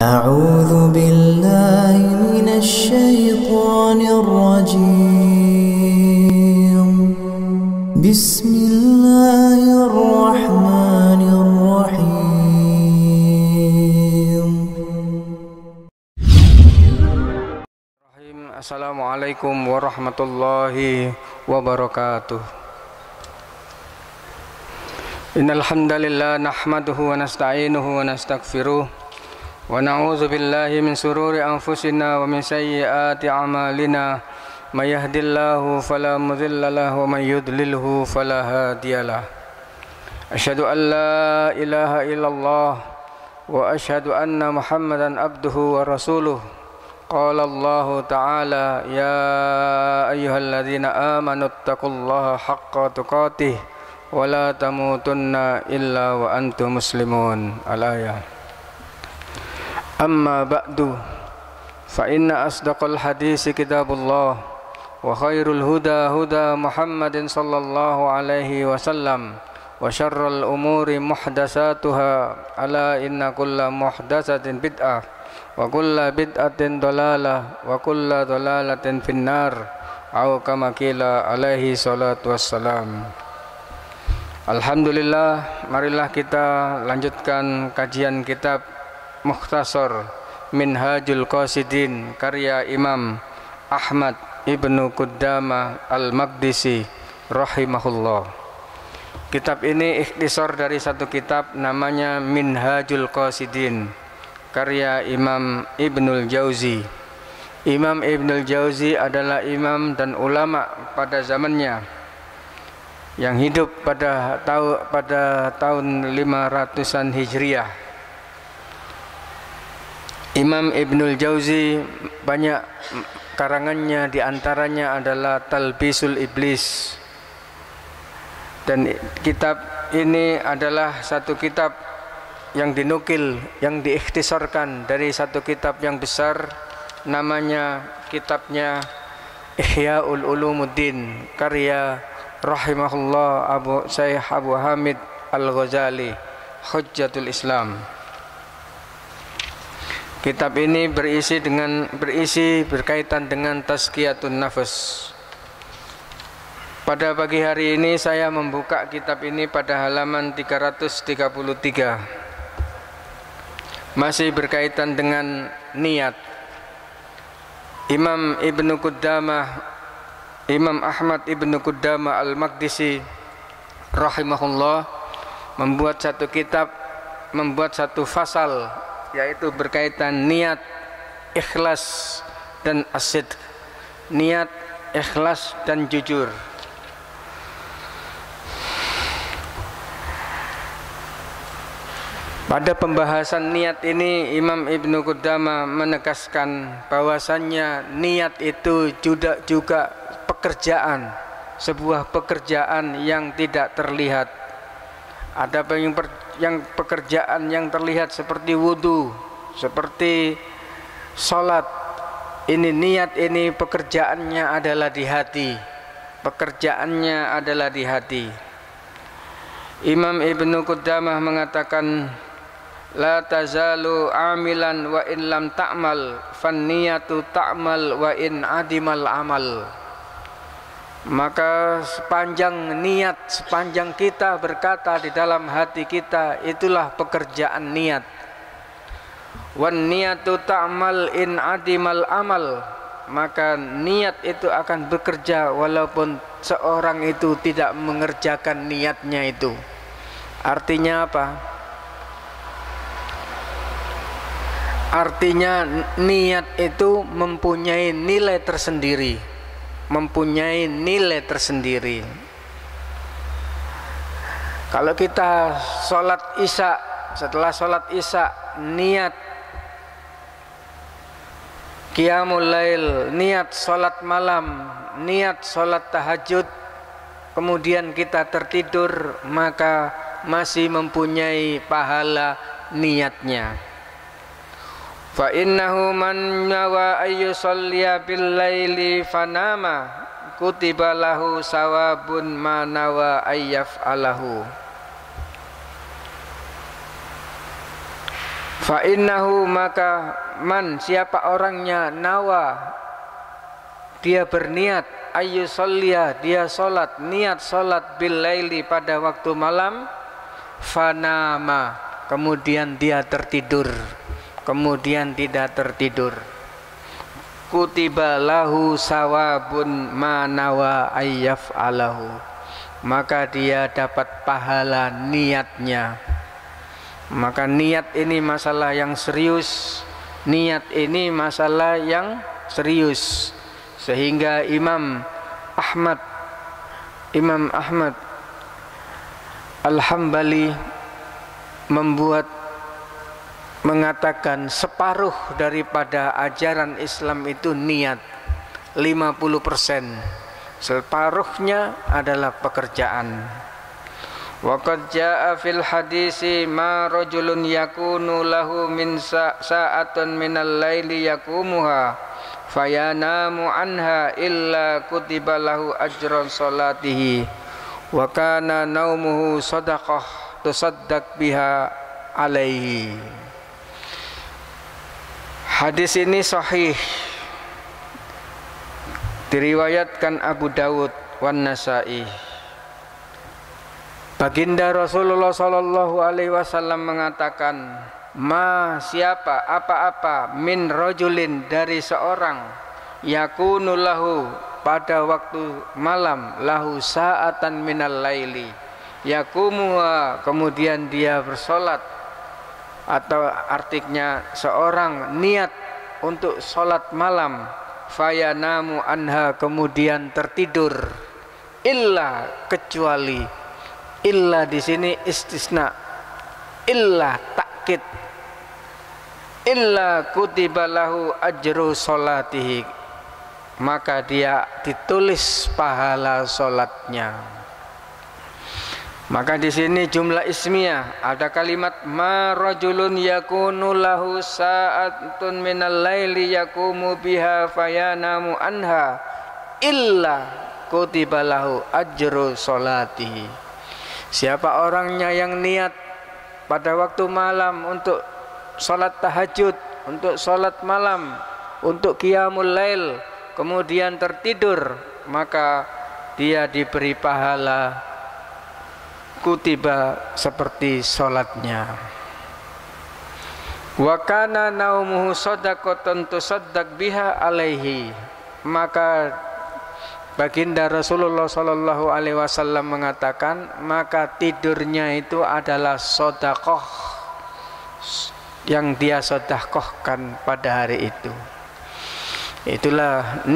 أعوذ بالله من الشيطان الرجيم بسم الله الرحمن الرحيم. Assalamualaikum warahmatullahi wabarakatuh. Innal hamdalillah nahmaduhu wa nasta'inuhu wa nastaghfiruh wa na'udzu billahi min sururi anfusina wa min sayyiati a'malina. May yahdihillahu fala mudilla lahu wa may yudlilhu fala hadiyalah. Asyhadu an la ilaha illallah wa asyhadu anna Muhammadan abduhu wa rasuluh. Qala Allah Ta'ala ya ayyuhalladzina amanu taqullaha haqqa tuqatih wa la tamutunna illa wa antum muslimun. Al-ayah. Amma ba'du fa inna asdaqal hadisi kitabullah wa khairul huda huda Muhammadin sallallahu alaihi wasallam wa syarrul umuri muhdatsatuha ala inna kulla muhdatsatin bid'ah wa kulla bid'atin dalalah wa kulla dalalatin finnar au kama qila alaihi salatu wassalam. Alhamdulillah, marilah kita lanjutkan kajian kitab Mukhtasar Minhajul Qasidin karya Imam Ahmad Ibnu Qudamah Al-Maqdisi rahimahullah. Kitab ini ikhtisar dari satu kitab namanya Minhajul Qasidin karya Imam Ibnul Jauzi. Imam Ibnul Jauzi adalah imam dan ulama pada zamannya yang hidup pada tahun 500-an Hijriah. Imam Ibnul Jauzi banyak karangannya, diantaranya adalah Talbisul Iblis, dan kitab ini adalah satu kitab yang dinukil, yang diikhtisarkan dari satu kitab yang besar, namanya kitabnya Ihya'ul Ulumuddin karya rahimahullah Syekh Abu Hamid Al-Ghazali Hujjatul Islam. Kitab ini berisi berkaitan dengan tazkiyatun nafs. Pada pagi hari ini saya membuka kitab ini pada halaman 333. Masih berkaitan dengan niat. Imam Ahmad Ibnu Qudamah Al-Maqdisi rahimahullah membuat satu fasal, yaitu berkaitan niat, ikhlas dan asid. Niat, ikhlas dan jujur. Pada pembahasan niat ini Imam Ibnu Qudamah menegaskan bahwasannya niat itu juga pekerjaan, sebuah pekerjaan yang tidak terlihat. Ada yang pekerjaan yang terlihat seperti wudu, seperti sholat. Ini niat ini pekerjaannya adalah di hati. Pekerjaannya adalah di hati. Imam Ibnu Qudamah mengatakan, la tazalu amilan wa in lam ta'mal, fan niyatu ta'mal wa in adimal amal. Maka sepanjang niat, sepanjang kita berkata di dalam hati kita, itulah pekerjaan niat. Wan niyatu ta'mal in adimal amal. Maka niat itu akan bekerja walaupun seorang itu tidak mengerjakan niatnya itu. Artinya apa? Artinya niat itu mempunyai nilai tersendiri. Mempunyai nilai tersendiri. Kalau kita sholat isya, setelah sholat isya niat qiyamul lail, niat sholat malam, niat sholat tahajud, kemudian kita tertidur, maka masih mempunyai pahala niatnya. Fa innahu man nawa ayyusalliya bil laili fanama kutiba lahu sawabun ma nawa ayyaf'alahu. Fa innahu, maka man, siapa orangnya, nawa, dia berniat, ayyusolliya, dia solat, niat solat bil laili, pada waktu malam, fanama, kemudian dia tertidur, kemudian tidak tertidur, kutiba lahu sawabun manawa ayyaf alahu, maka dia dapat pahala niatnya. Maka niat ini masalah yang serius, niat ini masalah yang serius, sehingga Imam Ahmad Al-Hambali mengatakan separuh daripada ajaran Islam itu niat, 50%, separuhnya adalah pekerjaan. Wa qad jaa fil hadisi ma rajulun yakunu lahu min sa'atun minal laili yakumuha fayanamu anha illa kutiba lahu ajran salatihi wa kana naumuhu sadaqah tusaddaq biha alaihi. Hadis ini sahih, diriwayatkan Abu Dawud wan Nasa'i. Baginda Rasulullah sallallahu alaihi wasallam mengatakan, ma, siapa, apa-apa, min rajulin, dari seorang, yakunu lahu, pada waktu malam, lahu sa'atan minal laili, yakumuha, kemudian dia bersolat, atau artinya seorang niat untuk solat malam, fayanamu anha, kemudian tertidur, illa, kecuali, illa di sini istisna, illa takkid, illa kutiba lahu ajru salatihi, maka dia ditulis pahala solatnya. Maka di sini jumlah ismiyah, ada kalimat ma rajulun yakunu lahu sa'atun minal laili yakumu biha fayanamu anha illa kutiba lahu ajru salatihi. Siapa orangnya yang niat pada waktu malam untuk sholat tahajud, untuk sholat malam, untuk qiyamul lail, kemudian tertidur, maka dia diberi pahala kutiba seperti sholatnya. Wa kana naumuhu shadaqatan tusaddaq biha alaihi, maka Baginda Rasulullah sallallahu alaihi wasallam mengatakan, maka tidurnya itu adalah sedekah yang dia sedekahkan pada hari itu. Itulah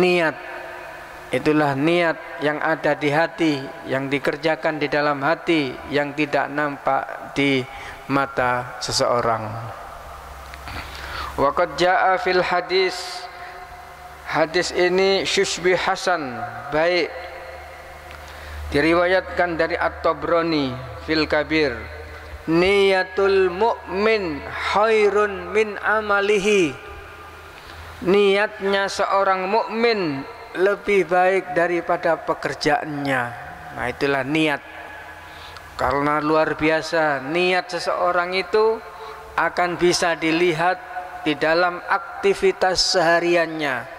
niat yang ada di hati, yang dikerjakan di dalam hati, yang tidak nampak di mata seseorang. Wa qad jaa fil hadis, hadis ini syushbi hasan, baik, diriwayatkan dari At-Tabrani fil Kabir, niyatul mu'min khairun min amalihi, niatnya seorang mukmin lebih baik daripada pekerjaannya. Nah, itulah niat, karena luar biasa niat seseorang itu akan bisa dilihat di dalam aktivitas sehariannya,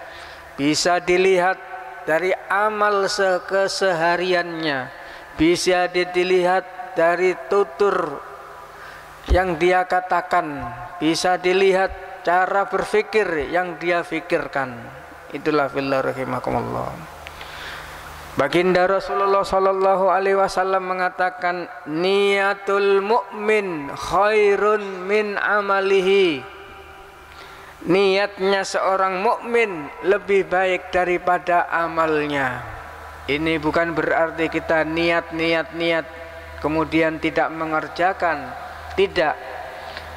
bisa dilihat dari amal kesehariannya, bisa dilihat dari tutur yang dia katakan, bisa dilihat cara berpikir yang dia pikirkan. Itulah fillah rahimakumullah. Baginda Rasulullah sallallahu alaihi wasallam mengatakan, niyatul mu'min khairun min amalihi, niatnya seorang mukmin lebih baik daripada amalnya. Ini bukan berarti kita niat kemudian tidak mengerjakan, tidak.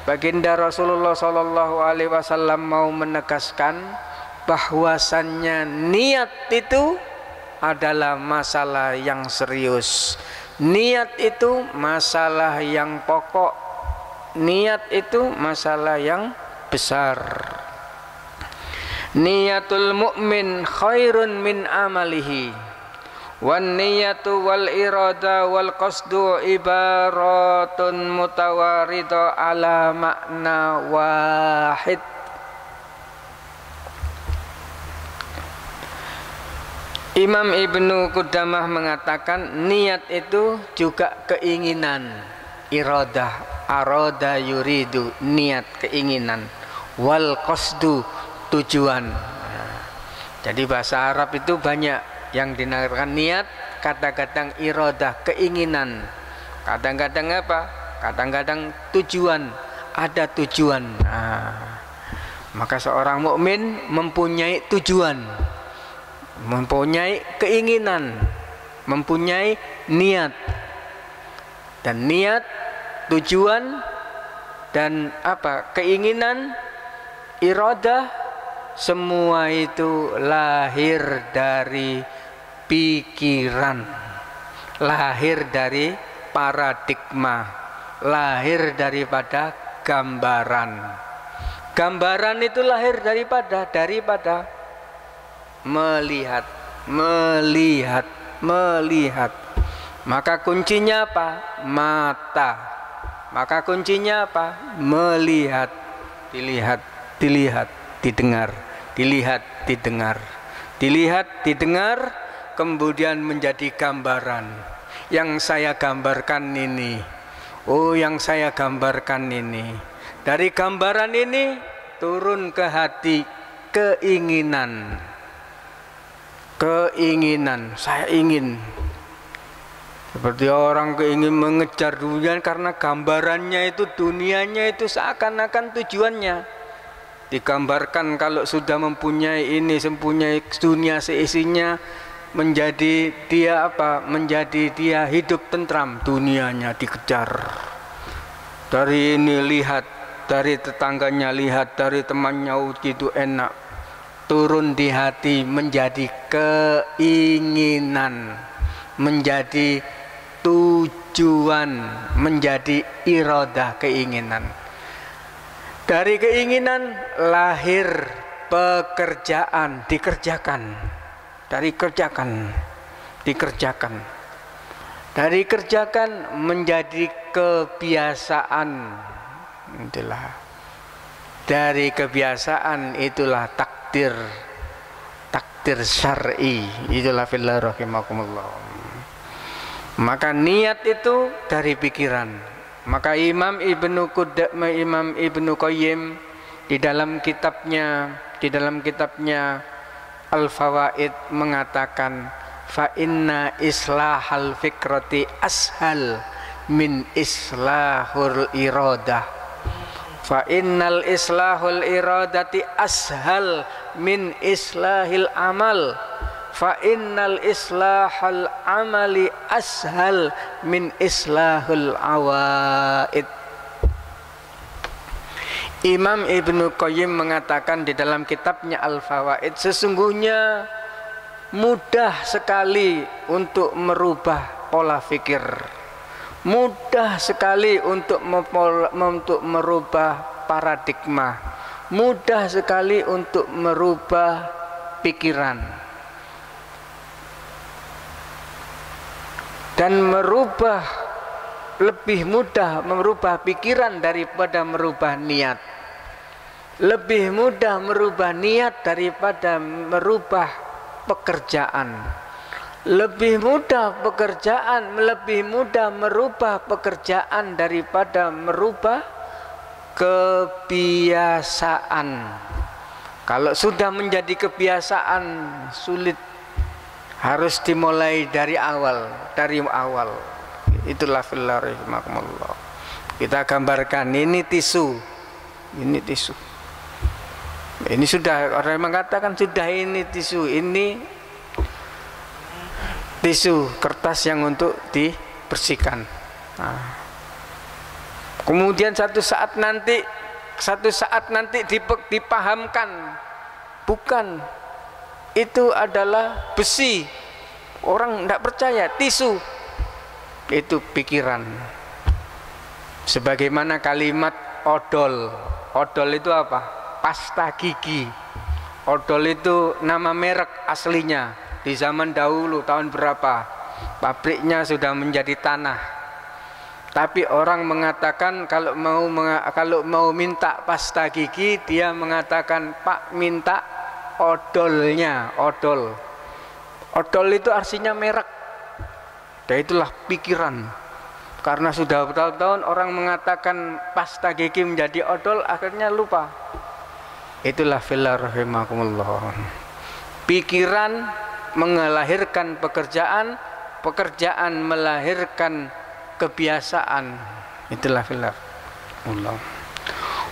Baginda Rasulullah sallallahu alaihi wasallam mau menegaskan bahwasannya niat itu adalah masalah yang serius, niat itu masalah yang pokok, niat itu masalah yang besar. Niyatul mu'min khairun min amalihi Wan niyatu wal irada wal qasdu ibaratun mutawarida ala makna wahid. Imam Ibnu Qudamah mengatakan niat itu juga keinginan, iradah, arada yuridu, niat, keinginan, wal qasdu, tujuan. Jadi bahasa Arab itu banyak yang dinamakan niat, kadang-kadang iradah, keinginan, kadang-kadang apa? Kadang-kadang tujuan, ada tujuan. Maka seorang mukmin mempunyai tujuan, mempunyai keinginan, mempunyai niat. Dan niat, tujuan, dan apa? Keinginan, iradah, semua itu lahir dari pikiran, lahir dari paradigma, lahir daripada gambaran. Gambaran itu lahir daripada melihat. Maka kuncinya apa? Mata. Maka kuncinya apa? Melihat, dilihat, didengar, didengar, kemudian menjadi gambaran. Yang saya gambarkan ini, oh yang saya gambarkan ini. Dari gambaran ini turun ke hati keinginan. Saya ingin, seperti orang keingin mengejar dunia karena gambarannya itu, dunianya itu seakan-akan tujuannya. Digambarkan kalau sudah mempunyai ini, mempunyai dunia seisinya, menjadi dia apa? Menjadi dia hidup tentram, dunianya dikejar. Dari ini lihat, dari tetangganya lihat, dari temannya itu enak. Turun di hati menjadi keinginan, menjadi tujuan, menjadi iradah, keinginan. Dari keinginan lahir pekerjaan, dikerjakan. Dari kerjakan menjadi kebiasaan. Itulah. Dari kebiasaan itulah takdir syar'i. Itulah fillah rahimakumullah. Maka niat itu dari pikiran. Maka Imam Ibnu Qayyim di dalam kitabnya Al-Fawaid mengatakan, fa inna islahal fikrati ashal min islahul iradah. Fa innal islahul iradati ashal min islahil amal. Fa innal islahal amali ashal min islahul awaid. Imam Ibnu Qayyim mengatakan di dalam kitabnya Al-Fawaid, sesungguhnya mudah sekali untuk merubah pola pikir, mudah sekali untuk merubah paradigma, mudah sekali untuk merubah pikiran, dan lebih mudah merubah pikiran daripada merubah niat. Lebih mudah merubah niat daripada merubah pekerjaan. Lebih mudah merubah pekerjaan daripada merubah kebiasaan. Kalau sudah menjadi kebiasaan sulit, harus dimulai dari awal. Itulah fillah rahimakumullah. Kita gambarkan ini tisu. Ini sudah, orang mengatakan sudah ini tisu, ini tisu kertas yang untuk dibersihkan. Kemudian satu saat nanti dipahamkan, bukan, itu adalah besi. Orang tidak percaya, tisu itu pikiran. Sebagaimana kalimat odol. Odol itu apa? Pasta gigi. Odol itu nama merek aslinya. Di zaman dahulu tahun berapa pabriknya sudah menjadi tanah. Tapi orang mengatakan kalau mau minta pasta gigi, dia mengatakan, "Pak, minta odolnya." Odol itu artinya merek. Dan itulah pikiran. Karena sudah bertahun-tahun orang mengatakan pasta gigi menjadi odol, akhirnya lupa. Itulah fillah rahimakumullah. Pikiran melahirkan pekerjaan, pekerjaan melahirkan kebiasaan. Itulah fillah Allah.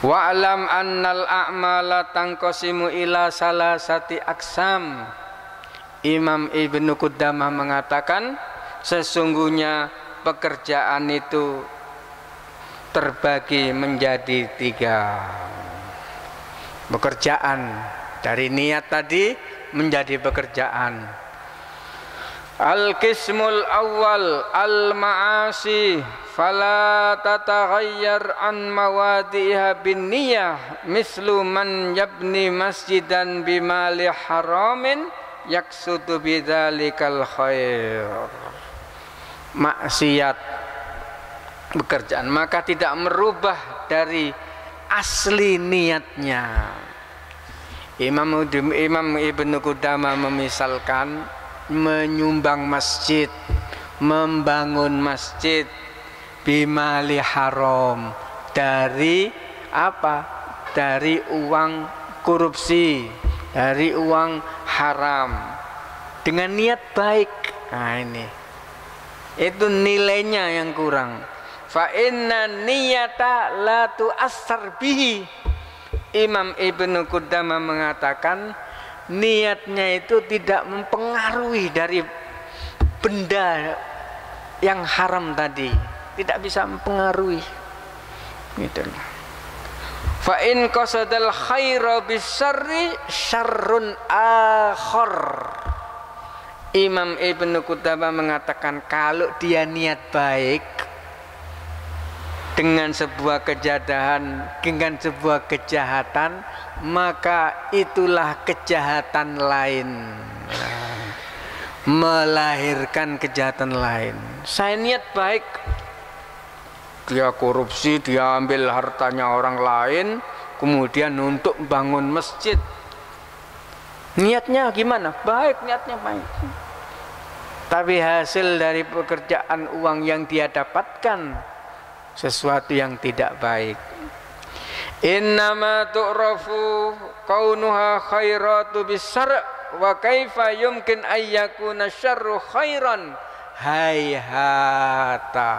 Wa alam annal a'mala tanqasimu ila salasati aksam. Imam Ibnu Qudamah mengatakan sesungguhnya pekerjaan itu terbagi menjadi 3. Pekerjaan dari niat tadi menjadi pekerjaan. Al-qismul awal al-ma'asi fala tataghayyar an mawadiha bin niyah mislu man yabni masjidan bimali haramin yaksudu bidzalikal khair. Maksiat pekerjaan maka tidak merubah dari asli niatnya. Imam Ibnu Qudamah memisalkan menyumbang masjid, membangun masjid bimali haram, dari apa? Dari uang korupsi, dari uang haram, dengan niat baik. Nah ini, itu nilainya yang kurang. Fa inna niyata la tu'assar bihi. Imam Ibnu Qudamah mengatakan niatnya itu tidak mempengaruhi dari benda yang haram tadi, tidak bisa mempengaruhi. Gitu. Fa in qasadal khaira bisyarri syarrun akhar. Imam Ibnu Qudamah mengatakan kalau dia niat baik dengan sebuah kejahatan, maka itulah kejahatan lain, melahirkan kejahatan lain. Saya niat baik, dia korupsi, dia ambil hartanya orang lain, kemudian untuk bangun masjid. Niatnya gimana? Baik, niatnya baik. Tapi hasil dari pekerjaan uang yang dia dapatkan sesuatu yang tidak baik. Innama tu'rafu kaunuha khairatu bisar' wa kaifa yumkin ayyakuna syarru khairan hayhata.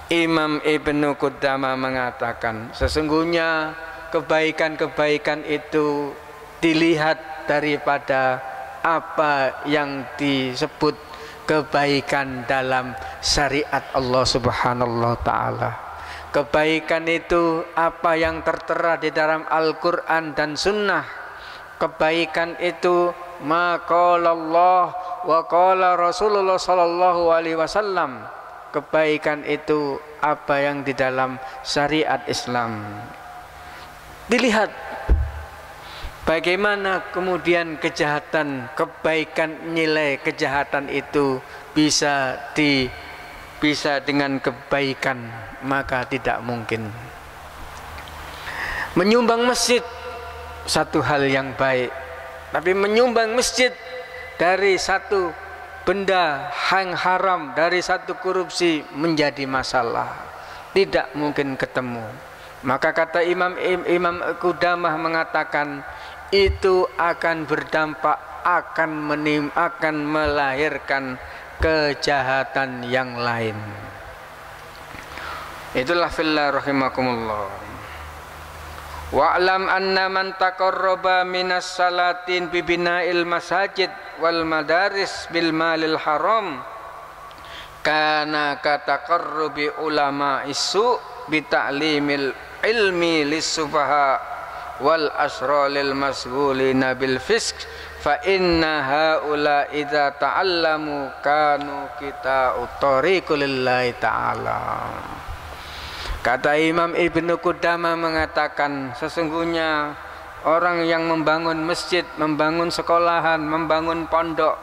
Imam Ibnu Qudamah mengatakan sesungguhnya kebaikan-kebaikan itu dilihat daripada apa yang disebut kebaikan dalam syariat Allah Subhanahu wa ta'ala. Kebaikan itu apa yang tertera di dalam Al-Quran dan Sunnah. Kebaikan itu ma qala Allah wa qala Rasulullah sallallahu alaihi wasallam. Kebaikan itu apa yang di dalam syariat Islam. Dilihat bagaimana kemudian kejahatan, kebaikan, nilai kejahatan itu bisa dengan kebaikan, maka tidak mungkin. Menyumbang masjid satu hal yang baik, tapi menyumbang masjid dari satu benda yang haram, dari satu korupsi menjadi masalah, tidak mungkin ketemu. Maka kata Imam Qudamah mengatakan itu akan berdampak, akan melahirkan kejahatan yang lain. Itulah fillah rahimakumullah. Wa'lam anna man taqarraba minas salatin bibina'il masajid wal madaris bil malil haram kana kataqarrubi ulama isu bita'limil ilmi lis-sufaha wal asralil masghulina bil fisq fa inna haula idza ta'allamu kanu kita utariqu lillahi ta'ala. Kata Imam Ibnu Qudamah mengatakan sesungguhnya orang yang membangun masjid, membangun sekolahan, membangun pondok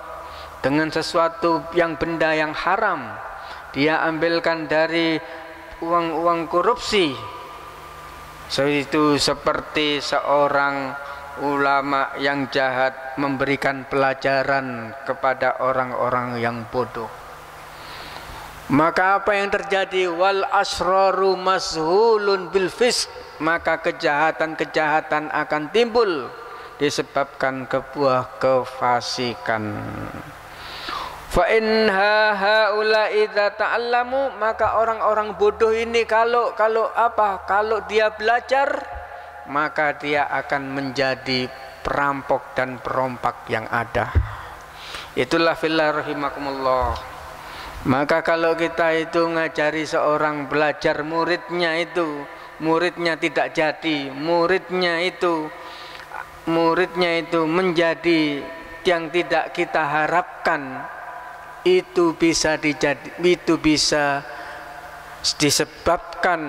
dengan sesuatu yang benda yang haram, dia ambilkan dari uang-uang korupsi, itu seperti seorang ulama yang jahat memberikan pelajaran kepada orang-orang yang bodoh. Maka apa yang terjadi? Wal asraru mashulun bil fisq, maka kejahatan-kejahatan akan timbul disebabkan kebuah kefasikan. Fa in haula idza ta'allamu, maka orang-orang bodoh ini kalau dia belajar, maka dia akan menjadi perampok dan perompak yang ada. Itulah fillah rahimakumullah. Maka kalau kita itu ngajari seorang belajar, muridnya tidak jadi, muridnya itu menjadi yang tidak kita harapkan, itu bisa disebabkan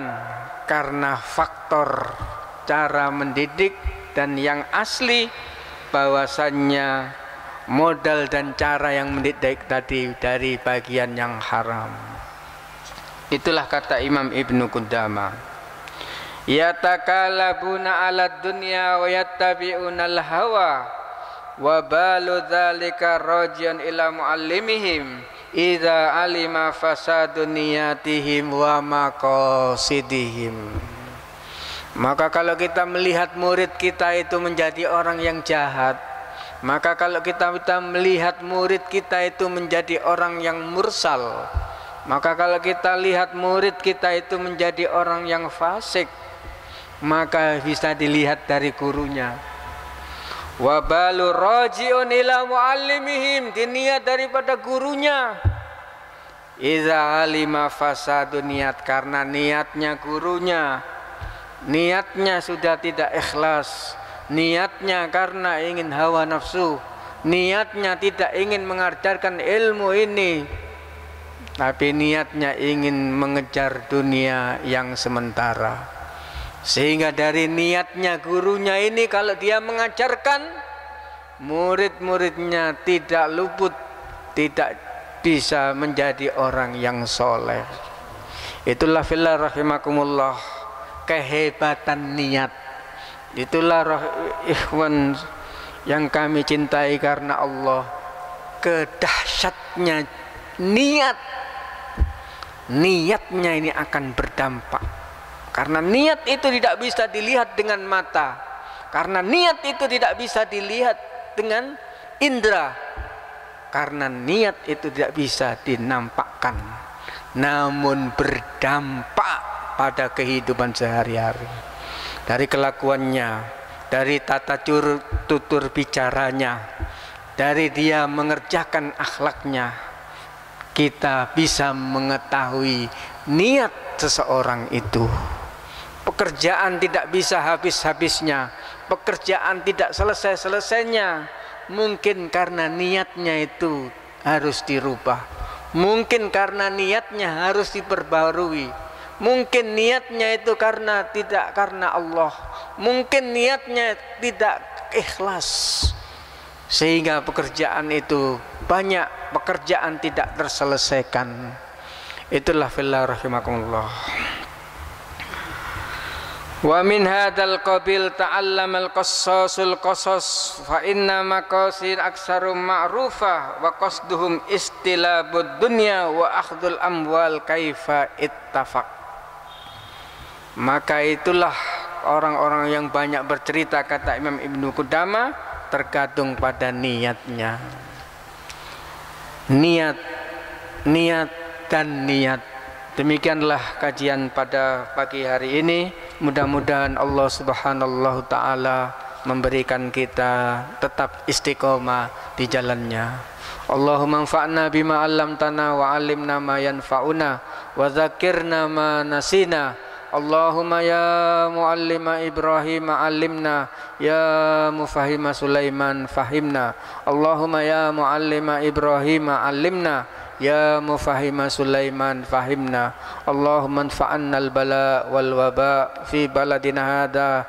karena faktor cara mendidik dan yang asli bahwasannya modal dan cara yang mendidik tadi dari bagian yang haram. Itulah kata Imam Ibnu Qudamah, yatakalabuna ala dunya wa yattabi'una al-hawa wa balu dzalika rajian ila muallimihim idza alima fasadun niyatihim wa maqasidihim. Maka kalau kita melihat murid kita itu menjadi orang yang jahat, maka kalau kita melihat murid kita itu menjadi orang yang mursal, maka kalau kita lihat murid kita itu menjadi orang yang fasik, maka bisa dilihat dari gurunya. Wa balu rajiun ila muallimihim, diniat daripada gurunya. Iza alima fasadun niat, karena niatnya gurunya, niatnya sudah tidak ikhlas, niatnya karena ingin hawa nafsu, niatnya tidak ingin mengajarkan ilmu ini, tapi niatnya ingin mengejar dunia yang sementara. Sehingga dari niatnya gurunya ini, kalau dia mengajarkan, murid-muridnya tidak luput, tidak bisa menjadi orang yang soleh. Itulah fillah rahimakumullah, kehebatan niat. Itulah ikhwan yang kami cintai karena Allah, kedahsyatnya niat. Niatnya ini akan berdampak, karena niat itu tidak bisa dilihat dengan mata, karena niat itu tidak bisa dilihat dengan indera, karena niat itu tidak bisa dinampakkan, namun berdampak pada kehidupan sehari-hari. Dari kelakuannya, dari tata tutur bicaranya, dari dia mengerjakan akhlaknya, kita bisa mengetahui niat seseorang itu. Pekerjaan tidak bisa habis-habisnya, pekerjaan tidak selesai-selesainya, mungkin karena niatnya itu harus dirubah, mungkin karena niatnya harus diperbarui, mungkin niatnya itu tidak karena Allah, mungkin niatnya tidak ikhlas, sehingga pekerjaan itu banyak, pekerjaan tidak terselesaikan. Itulah fillah rahimakumullah. Wa min hadzal qabil ta'allamal qassasul qasas fa inna maqasid aktsarum ma'rufah wa qasduhum istilabud dunya wa akhdul amwal kaifa ittafaq. Maka itulah orang-orang yang banyak bercerita, kata Imam Ibnu Qudamah, tergantung pada niatnya. Niat dan niat. Demikianlah kajian pada pagi hari ini. Mudah-mudahan Allah Subhanahu Ta'ala memberikan kita tetap istiqomah di jalannya. Allahumma anfa'na bima 'allamtana wa 'allimna ma yanfa'una wa dzakirna ma nasina. Allahumma ya muallima Ibrahim 'allimna, ya mufahima Sulaiman fahimna. Allahumma ya muallima Ibrahim 'allimna, ya mufahima Sulaiman fahimna. Allahumma anfa'anna al-bala wal waba fi baladina hadha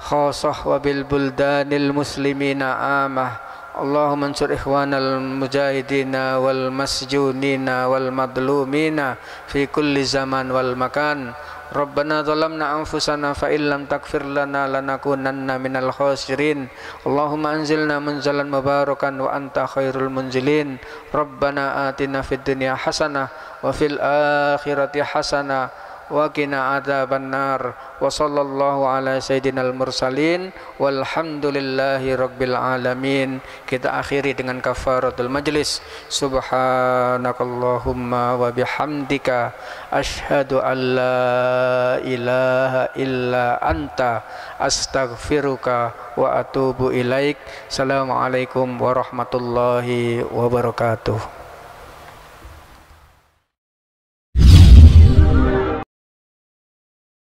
khassah wa bil buldanil muslimina amah. Allahumma ansur ikhwanal mujahidina wal masjunina wal madlumina fi kulli zaman wal makan. Rabbana zalamna anfusana fa illam taghfir lana lanakunanna minal khasirin. Allahumma anzilna munzalan mubarakan wa anta khairul munzilin. Rabbana atina fid dunya hasanah wa fil akhirati hasanah wa qina adzabannar. Wa sallallahu ala sayyidinal mursalin walhamdulillahi rabbil alamin. Kita akhiri dengan kafaratul majlis. Subhanakallahumma wa bihamdika asyhadu an la ilaha illa anta astaghfiruka wa atubu ilaik. Assalamualaikum warahmatullahi wabarakatuh.